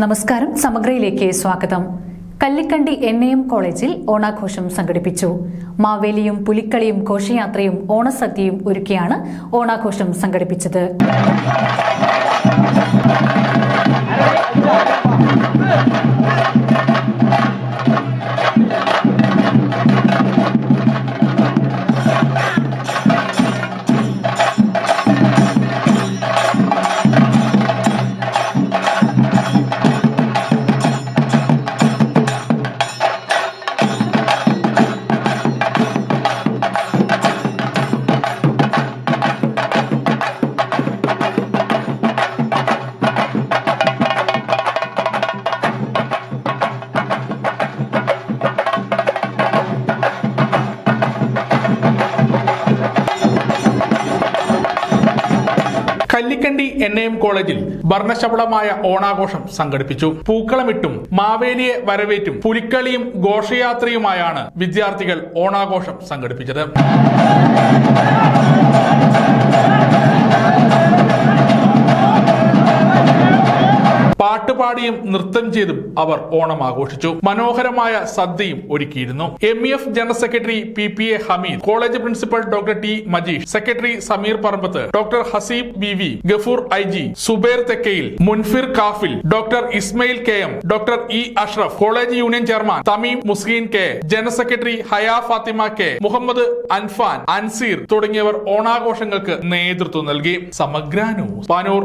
നമസ്കാരം, സമഗ്രയിലേക്ക് സ്വാഗതം. കല്ലിക്കണ്ടി NAM കോളേജിൽ ഓണാഘോഷം സംഘടിപ്പിച്ചു. മാവേലിയും പുലിക്കളിയും ഘോഷയാത്രയും ഓണസദ്യയും ഒരുക്കിയാണ് ഓണാഘോഷം സംഘടിപ്പിച്ചത്. കല്ലിക്കണ്ടി NAM കോളേജിൽ വർണ്ണശബളമായ ഓണാഘോഷം സംഘടിപ്പിച്ചു. പൂക്കളമിട്ടും മാവേലിയെ വരവേറ്റും പുലിക്കളിയും ഘോഷയാത്രയുമായാണ് വിദ്യാർത്ഥികൾ ഓണാഘോഷം സംഘടിപ്പിച്ചത്. പാട്ടുപാടിയും നൃത്തം ചെയ്തും അവർ ഓണം ആഘോഷിച്ചു. മനോഹരമായ സദ്യയും ഒരുക്കിയിരുന്നു. MEF general secretary PPA Hameed, college principal doctor T Majeesh, secretary Sameer Parambath, doctor Haseeb BV, Gafoor IG, Subair Thekkayil, Munfir Kafil, doctor Ismail KM, doctor E Ashraf, college union chairman Thameem Muskeen K, general secretary Haya Fathima K, Muhammad Anfan, Anseer തുടങ്ങിയവർ ഓണാഘോഷങ്ങൾക്ക് നേതൃത്വം നൽകി. സമഗ്ര ന്യൂസ്, പാനൂർ.